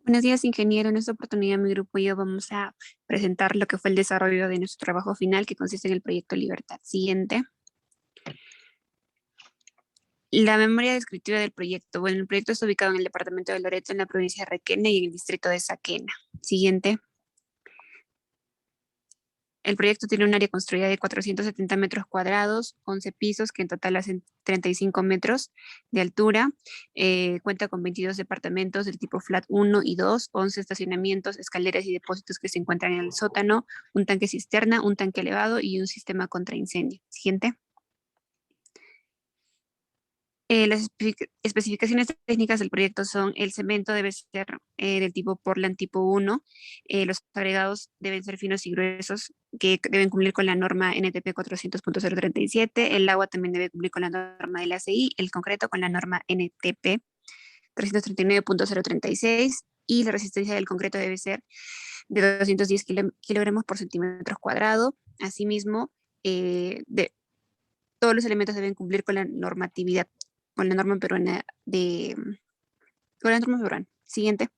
Buenos días, ingeniero. En esta oportunidad, mi grupo y yo vamos a presentar lo que fue el desarrollo de nuestro trabajo final, que consiste en el proyecto Libertad. Siguiente. La memoria descriptiva del proyecto. Bueno, el proyecto está ubicado en el departamento de Loreto, en la provincia de Requena y en el distrito de Saquena. Siguiente. El proyecto tiene un área construida de 470 metros cuadrados, 11 pisos, que en total hacen 35 metros de altura. Cuenta con 22 departamentos del tipo flat 1 y 2, 11 estacionamientos, escaleras y depósitos que se encuentran en el sótano, un tanque cisterna, un tanque elevado y un sistema contra incendio. Siguiente. Las especificaciones técnicas del proyecto son: el cemento debe ser del tipo Portland tipo 1, los agregados deben ser finos y gruesos, que deben cumplir con la norma NTP 400.037, el agua también debe cumplir con la norma del ACI, el concreto con la norma NTP 339.036 y la resistencia del concreto debe ser de 210 kilogramos por centímetro cuadrado. Asimismo, todos los elementos deben cumplir con la normatividad, con la norma peruana con la norma peruana. Siguiente.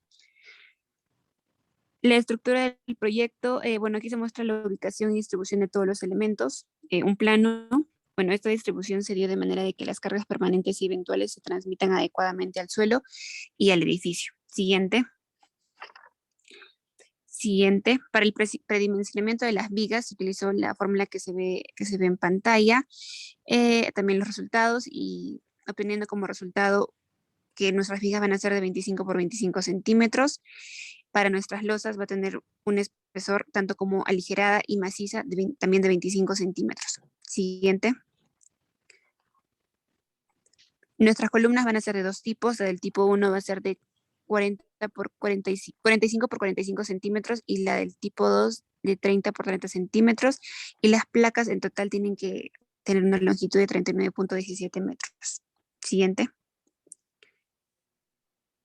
La estructura del proyecto, bueno, aquí se muestra la ubicación y distribución de todos los elementos, un plano. Bueno, esta distribución se dio de manera de que las cargas permanentes y eventuales se transmitan adecuadamente al suelo y al edificio. Siguiente. Siguiente, para el predimensionamiento de las vigas se utilizó la fórmula que se ve en pantalla, también los resultados, y obteniendo como resultado que nuestras vigas van a ser de 25 por 25 centímetros. Para nuestras losas va a tener un espesor tanto como aligerada y maciza, también de 25 centímetros. Siguiente. Nuestras columnas van a ser de dos tipos. La del tipo 1 va a ser de 40 por 45 por 45 centímetros y la del tipo 2 de 30 por 30 centímetros. Y las placas en total tienen que tener una longitud de 39.17 metros. Siguiente.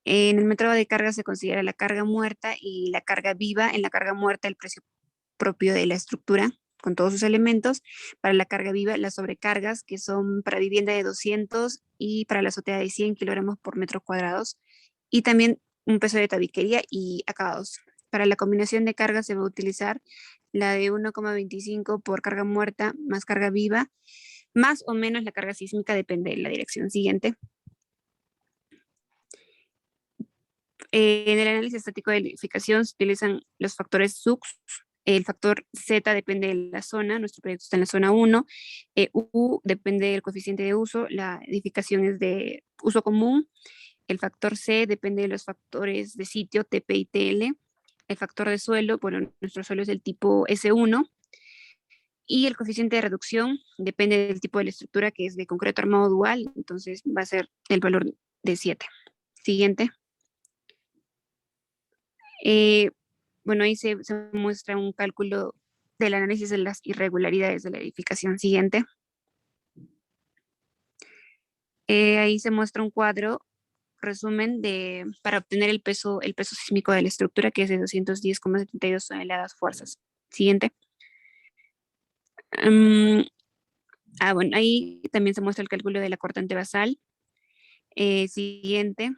En el método de carga se considera la carga muerta y la carga viva. En la carga muerta, el precio propio de la estructura con todos sus elementos. Para la carga viva, las sobrecargas, que son para vivienda de 200 y para la azotea de 100 kilogramos por metro cuadrados. Y también un peso de tabiquería y acabados. Para la combinación de cargas se va a utilizar la de 1,25 por carga muerta más carga viva, más o menos la carga sísmica, depende de la dirección. Siguiente. En el análisis estático de edificación se utilizan los factores SUX. El factor Z depende de la zona, nuestro proyecto está en la zona 1. U depende del coeficiente de uso, la edificación es de uso común. El factor C depende de los factores de sitio, TP y TL. El factor de suelo, bueno, nuestro suelo es del tipo S1. Y el coeficiente de reducción depende del tipo de la estructura, que es de concreto armado dual, entonces va a ser el valor de 7. Siguiente. Eh, bueno, ahí se muestra un cálculo del análisis de las irregularidades de la edificación. Siguiente. Ahí se muestra un cuadro resumen para obtener el peso sísmico de la estructura, que es de 210,72 toneladas fuerzas. Siguiente. Bueno, ahí también se muestra el cálculo de la cortante basal. Siguiente.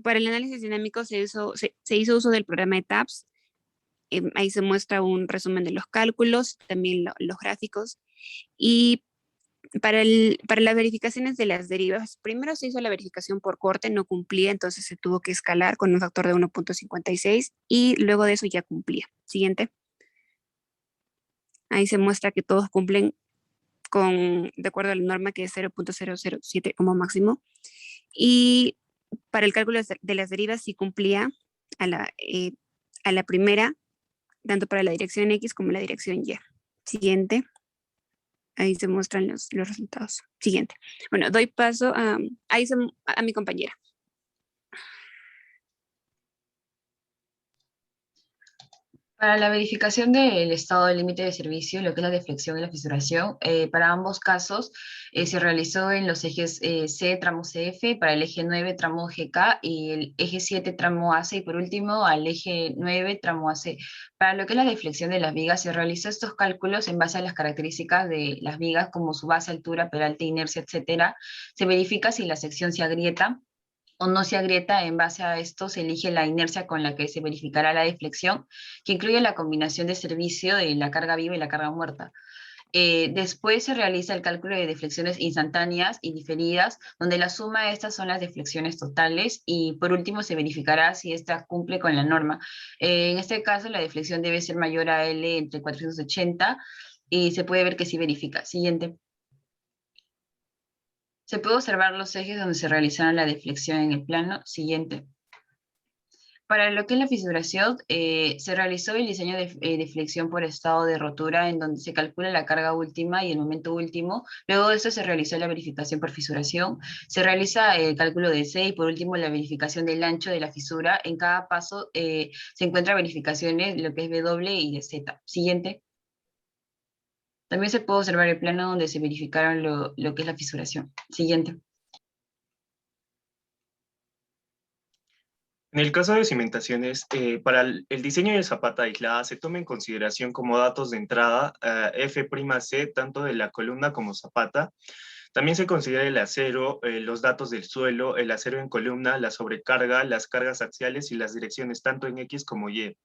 Para el análisis dinámico se hizo uso del programa de TAPS. Ahí se muestra un resumen de los cálculos, también los gráficos. Y para las verificaciones de las derivas, primero se hizo la verificación por corte, no cumplía, entonces se tuvo que escalar con un factor de 1.56 y luego de eso ya cumplía. Siguiente. Ahí se muestra que todos cumplen de acuerdo a la norma, que es 0.007 como máximo. Y para el cálculo de las derivas sí cumplía a la primera, tanto para la dirección X como la dirección Y. Siguiente. Ahí se muestran los resultados. Siguiente. Bueno, doy paso a mi compañera. Para la verificación del estado de límite de servicio, lo que es la deflexión y la fisuración, para ambos casos se realizó en los ejes C, tramo CF, para el eje 9, tramo GK, y el eje 7, tramo AC, y por último al eje 9, tramo AC. Para lo que es la deflexión de las vigas, se realizó estos cálculos en base a las características de las vigas, como su base, altura, peralte, inercia, etcétera. Se verifica si la sección se agrieta o no se agrieta. En base a esto se elige la inercia con la que se verificará la deflexión, que incluye la combinación de servicio de la carga viva y la carga muerta. Después se realiza el cálculo de deflexiones instantáneas y diferidas, donde la suma de estas son las deflexiones totales, y por último se verificará si ésta cumple con la norma. En este caso, la deflexión debe ser mayor a L entre 480, y se puede ver que sí verifica. Siguiente. Se puede observar los ejes donde se realizaron la deflexión en el plano. Siguiente. Para lo que es la fisuración, se realizó el diseño de flexión por estado de rotura, en donde se calcula la carga última y el momento último. Luego de esto se realizó la verificación por fisuración, se realiza el cálculo de C, y por último la verificación del ancho de la fisura. En cada paso se encuentran verificaciones de lo que es W y de Z. Siguiente. También se puede observar el plano donde se verificaron lo que es la fisuración. Siguiente. En el caso de cimentaciones, para el diseño de zapata aislada se toma en consideración como datos de entrada F'C tanto de la columna como zapata. También se considera el acero, los datos del suelo, el acero en columna, la sobrecarga, las cargas axiales y las direcciones tanto en X como Y.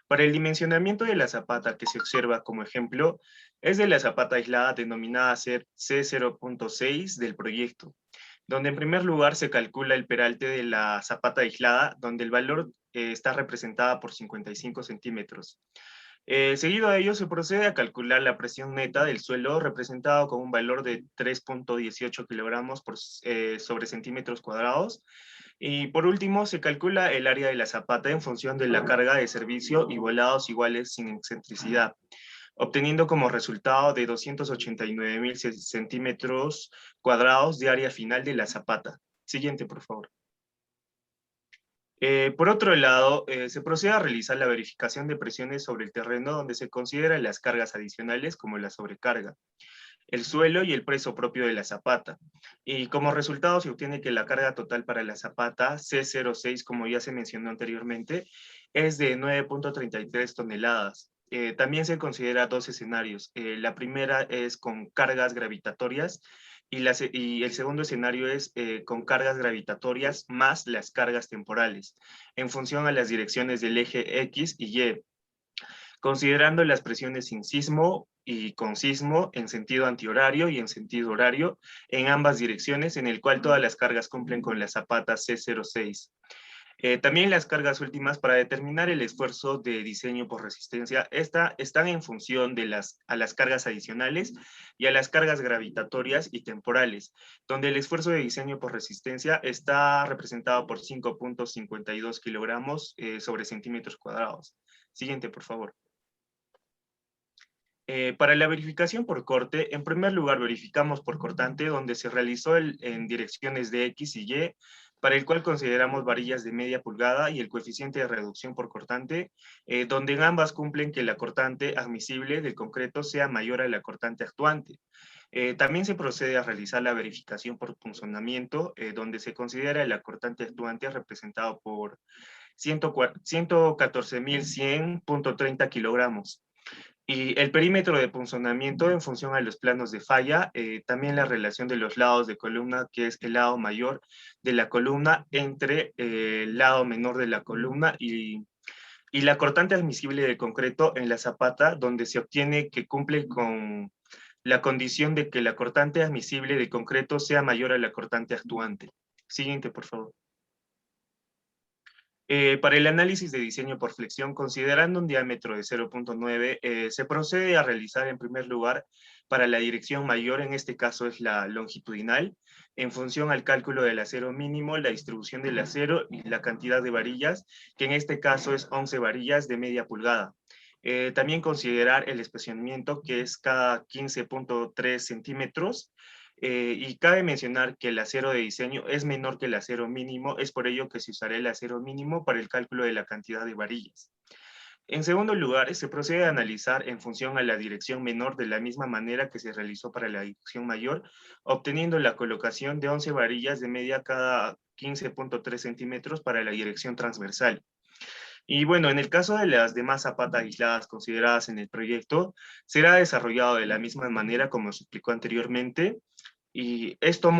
Para el dimensionamiento de la zapata que se observa como ejemplo, es de la zapata aislada denominada C0.6 del proyecto, donde en primer lugar se calcula el peralte de la zapata aislada, donde el valor está representada por 55 centímetros. Seguido a ello, se procede a calcular la presión neta del suelo, representado con un valor de 3.18 kilogramos sobre centímetros cuadrados. Y por último, se calcula el área de la zapata en función de la carga de servicio y volados iguales sin excentricidad, obteniendo como resultado de 289.000 centímetros cuadrados de área final de la zapata. Siguiente, por favor. Por otro lado, se procede a realizar la verificación de presiones sobre el terreno, donde se consideran las cargas adicionales como la sobrecarga, el suelo y el peso propio de la zapata. Y como resultado se obtiene que la carga total para la zapata C06, como ya se mencionó anteriormente, es de 9.33 toneladas. También se considera dos escenarios. La primera es con cargas gravitatorias, y el segundo escenario es con cargas gravitatorias más las cargas temporales, en función a las direcciones del eje X y Y, considerando las presiones sin sismo y con sismo en sentido antihorario y en sentido horario en ambas direcciones, en el cual todas las cargas cumplen con la zapata C06. También las cargas últimas para determinar el esfuerzo de diseño por resistencia están en función de a las cargas adicionales y a las cargas gravitatorias y temporales, donde el esfuerzo de diseño por resistencia está representado por 5.52 kilogramos sobre centímetros cuadrados. Siguiente, por favor. Para la verificación por corte, en primer lugar verificamos por cortante, donde se realizó en direcciones de X y Y, para el cual consideramos varillas de media pulgada y el coeficiente de reducción por cortante, donde en ambas cumplen que la cortante admisible del concreto sea mayor a la cortante actuante. También se procede a realizar la verificación por punzonamiento, donde se considera el cortante actuante representado por 114.100.30 kilogramos. Y el perímetro de punzonamiento en función a los planos de falla, también la relación de los lados de columna, que es el lado mayor de la columna entre el lado menor de la columna, y la cortante admisible del concreto en la zapata, donde se obtiene que cumple con la condición de que la cortante admisible del concreto sea mayor a la cortante actuante. Siguiente, por favor. Para el análisis de diseño por flexión, considerando un diámetro de 0.9, se procede a realizar en primer lugar para la dirección mayor, en este caso es la longitudinal, en función al cálculo del acero mínimo, la distribución del acero y la cantidad de varillas, que en este caso es 11 varillas de media pulgada. También considerar el espesamiento, que es cada 15.3 centímetros, y cabe mencionar que el acero de diseño es menor que el acero mínimo, es por ello que se usará el acero mínimo para el cálculo de la cantidad de varillas. En segundo lugar, se procede a analizar en función a la dirección menor de la misma manera que se realizó para la dirección mayor, obteniendo la colocación de 11 varillas de media cada 15.3 centímetros para la dirección transversal. Y bueno, en el caso de las demás zapatas aisladas consideradas en el proyecto, será desarrollado de la misma manera como se explicó anteriormente, Y esto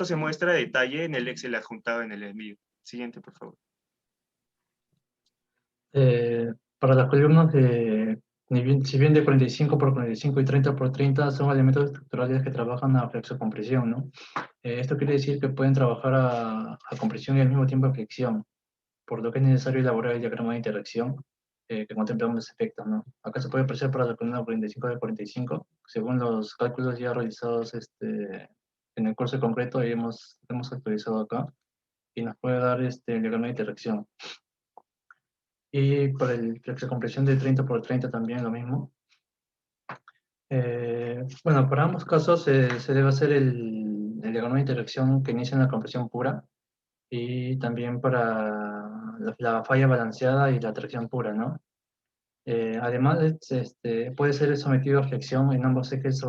se muestra a detalle en el Excel adjuntado en el envío. Siguiente, por favor. Para las columnas si bien de 45 por 45 y 30 por 30 son elementos estructurales que trabajan a flexocompresión, ¿no? Esto quiere decir que pueden trabajar a compresión y al mismo tiempo a flexión, por lo que es necesario elaborar el diagrama de interacción que contempla ambos efectos, ¿no? Acá se puede apreciar para la columna 45 de 45, según los cálculos ya realizados en el curso concreto, y hemos actualizado acá, y nos puede dar el diagrama de interacción. Y para el flexocompresión de 30 por 30 también lo mismo. Bueno, para ambos casos se debe hacer el diagrama de interacción que inicia en la compresión pura, y también para la falla balanceada y la tracción pura, ¿no? Además, puede ser sometido a flexión en ambos ejes,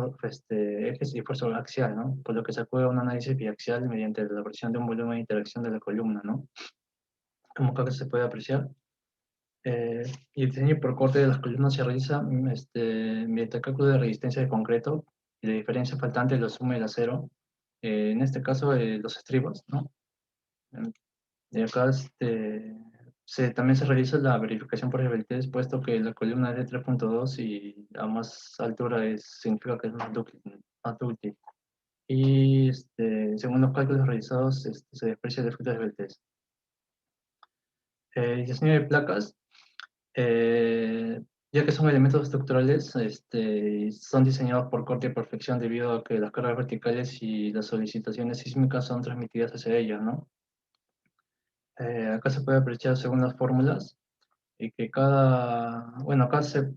ejes y fuerza axial, ¿no? Por lo que se acude a un análisis biaxial mediante la presión de un volumen de interacción de la columna, ¿no? Como acá se puede apreciar. Y el diseño por corte de las columnas se realiza mediante el cálculo de resistencia de concreto y la diferencia faltante de la suma del acero. En este caso, los estribos, ¿no? Y acá también se realiza la verificación por Hebeltes, puesto que la columna es de 3.2 y a más altura significa que es más dúctil. Y según los cálculos realizados, se desprecia el efecto de Hebeltes. El diseño de placas, ya que son elementos estructurales, son diseñados por corte y por flexión debido a que las cargas verticales y las solicitaciones sísmicas son transmitidas hacia ellas, ¿no? Acá se puede apreciar según las fórmulas, y que bueno, acá se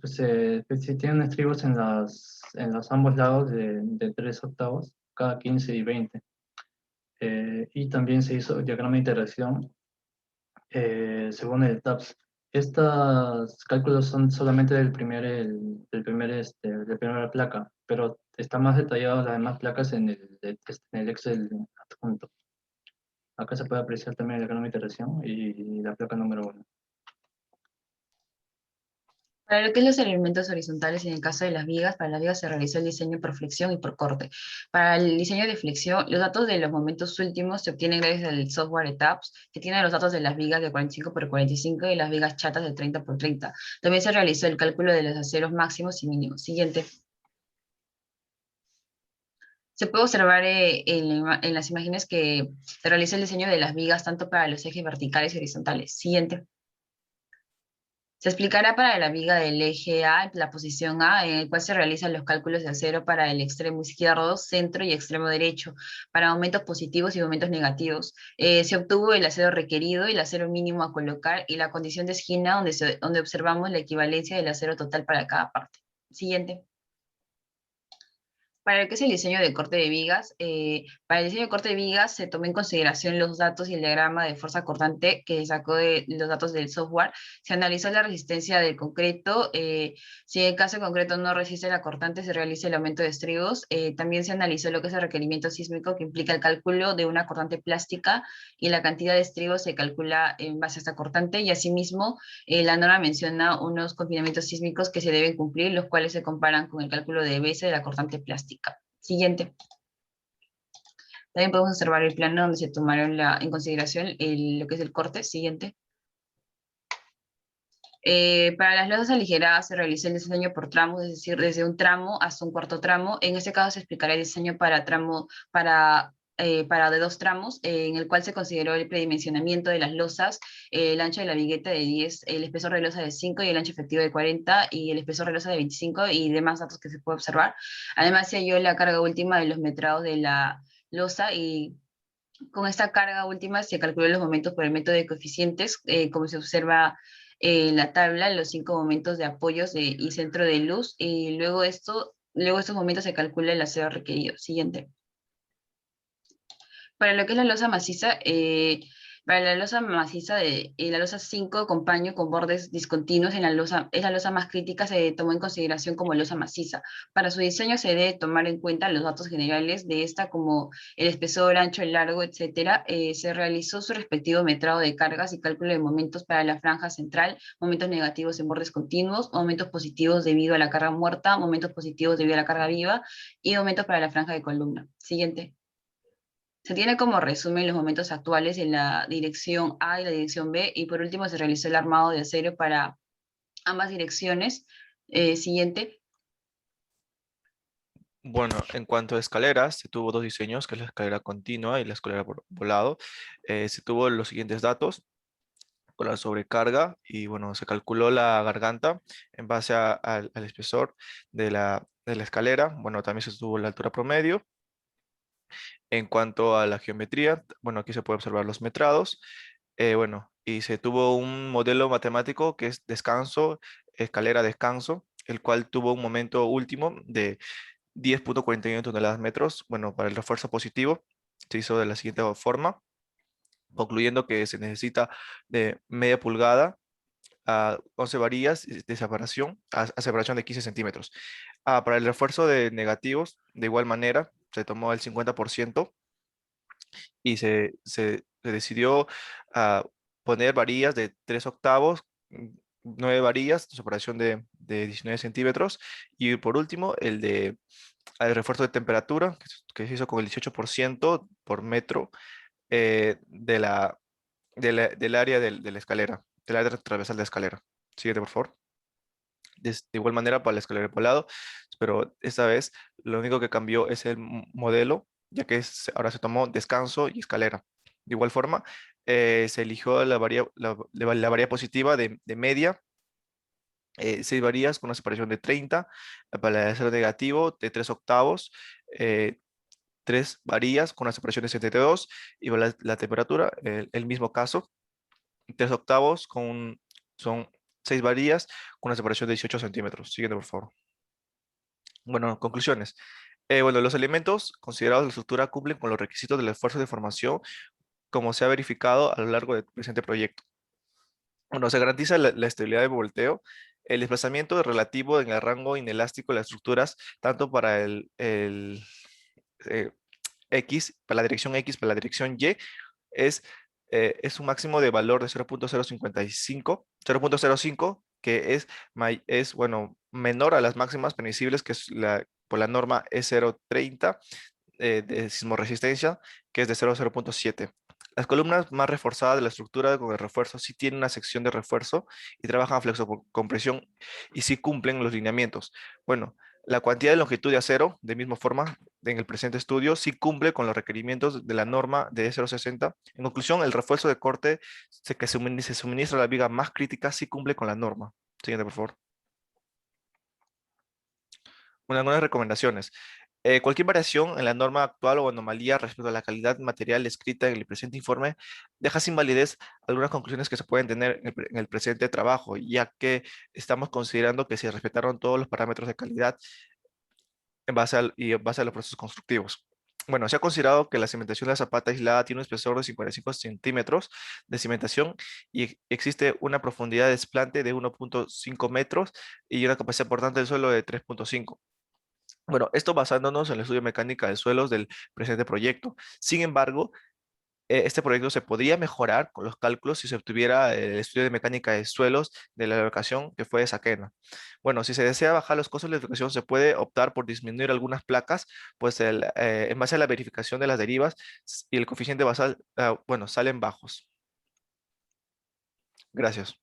tienen estribos en los ambos lados de 3 octavos, cada 15 y 20. Y también se hizo el diagrama de interacción según el TAPS. Estos cálculos son solamente de la primera placa, pero está más detallado las demás placas en el Excel adjunto. Acá se puede apreciar también el diagrama de iteración y la placa número 1. Para lo que es los elementos horizontales, en el caso de las vigas, para las vigas se realizó el diseño por flexión y por corte. Para el diseño de flexión, los datos de los momentos últimos se obtienen gracias al software ETAPS, que tiene los datos de las vigas de 45 por 45 y las vigas chatas de 30 por 30. También se realizó el cálculo de los aceros máximos y mínimos. Siguiente. Se puede observar en las imágenes que se realiza el diseño de las vigas tanto para los ejes verticales y horizontales. Siguiente. Se explicará para la viga del eje A, la posición A, en el cual se realizan los cálculos de acero para el extremo izquierdo, centro y extremo derecho, para aumentos positivos y aumentos negativos. Se obtuvo el acero requerido y el acero mínimo a colocar y la condición de esquina donde observamos la equivalencia del acero total para cada parte. Siguiente. Para lo que es el diseño de corte de vigas, para el diseño de corte de vigas se tomó en consideración los datos y el diagrama de fuerza cortante que sacó de los datos del software. Se analizó la resistencia del concreto. Si en el caso de concreto no resiste la cortante, se realiza el aumento de estribos. También se analizó lo que es el requerimiento sísmico, que implica el cálculo de una cortante plástica, y la cantidad de estribos se calcula en base a esta cortante. Y asimismo, la norma menciona unos confinamientos sísmicos que se deben cumplir, los cuales se comparan con el cálculo de EBS de la cortante plástica. Siguiente. También podemos observar el plano donde se tomaron en consideración lo que es el corte. Siguiente. Para las losas aligeradas se realiza el diseño por tramos, es decir, desde un tramo hasta un cuarto tramo. En este caso se explicará el diseño para de 2 tramos, en el cual se consideró el predimensionamiento de las losas, el ancho de la vigueta de 10, el espesor de losa de 5 y el ancho efectivo de 40, y el espesor de losa de 25 y demás datos que se puede observar. Además se halló la carga última de los metrados de la losa, y con esta carga última se calculó los momentos por el método de coeficientes, como se observa en la tabla, los 5 momentos de apoyos y centro de luz, y luego estos momentos se calcula el acero requerido. Siguiente. Para lo que es la losa maciza, Para la losa maciza de la losa 5 con paño con bordes discontinuos es la losa más crítica, se tomó en consideración como losa maciza. Para su diseño se debe tomar en cuenta los datos generales de esta como el espesor, ancho, el largo, etcétera. Se realizó su respectivo metrado de cargas y cálculo de momentos para la franja central, momentos negativos en bordes continuos, momentos positivos debido a la carga muerta, momentos positivos debido a la carga viva y momentos para la franja de columna. Siguiente. Se tiene como resumen los momentos actuales en la dirección A y la dirección B, y por último se realizó el armado de acero para ambas direcciones. Siguiente. Bueno, en cuanto a escaleras, se tuvo dos diseños, que es la escalera continua y la escalera por volado. Se tuvo los siguientes datos con la sobrecarga y bueno, se calculó la garganta en base al espesor de la escalera. Bueno, también se tuvo la altura promedio. En cuanto a la geometría, bueno, aquí se puede observar los metrados. Bueno, y se tuvo un modelo matemático que es descanso, escalera descanso, el cual tuvo un momento último de 10,41 toneladas metros. Bueno, para el refuerzo positivo se hizo de la siguiente forma, concluyendo que se necesita de media pulgada a 11 varillas de separación, a separación de 15 centímetros. Para el refuerzo de negativos, de igual manera, se tomó el 50% y se decidió poner varillas de 3 octavos, 9 varillas, separación de 19 centímetros, y por último el refuerzo de temperatura, que se hizo con el 18% por metro del área de la escalera, del área transversal de la escalera. Siguiente, por favor. De igual manera para la escalera de volado, pero esta vez lo único que cambió es el modelo, ya que ahora se tomó descanso y escalera. De igual forma, se eligió la varía positiva de media, 6 varillas con una separación de 30, para el acero negativo de 3 octavos, 3 varillas con una separación de 72, y para la temperatura, el mismo caso, 3 octavos son 6 varillas con una separación de 18 centímetros. Siguiente, por favor. Bueno, conclusiones. Bueno, los elementos considerados de la estructura cumplen con los requisitos del esfuerzo de formación, como se ha verificado a lo largo del presente proyecto. Bueno, se garantiza la estabilidad de volteo, el desplazamiento relativo en el rango inelástico de las estructuras, tanto para eh, X, para la dirección X, para la dirección Y, es, es un máximo de valor de 0,05, que es bueno, menor a las máximas permisibles, que es por la norma E030 de sismoresistencia, que es de 0,7. Las columnas más reforzadas de la estructura con el refuerzo sí tienen una sección de refuerzo y trabajan a flexocompresión y sí cumplen los lineamientos. Bueno, la cuantía de longitud de acero, de misma forma, en el presente estudio, sí cumple con los requerimientos de la norma de E060. En conclusión, el refuerzo de corte que se suministra a la viga más crítica sí cumple con la norma. Siguiente, por favor. Algunas recomendaciones. Cualquier variación en la norma actual o anomalía respecto a la calidad material descrita en el presente informe deja sin validez algunas conclusiones que se pueden tener en el presente trabajo, ya que estamos considerando que se respetaron todos los parámetros de calidad en base a los procesos constructivos. Bueno, se ha considerado que la cimentación de la zapata aislada tiene un espesor de 55 centímetros de cimentación y existe una profundidad de desplante de 1,5 metros y una capacidad portante del suelo de 3,5. Bueno, esto basándonos en el estudio de mecánica de suelos del presente proyecto. Sin embargo, este proyecto se podría mejorar con los cálculos si se obtuviera el estudio de mecánica de suelos de la locación que fue de Saquena. Bueno, si se desea bajar los costos de la edificación, se puede optar por disminuir algunas placas, pues en base a la verificación de las derivas y el coeficiente basal, bueno, salen bajos. Gracias.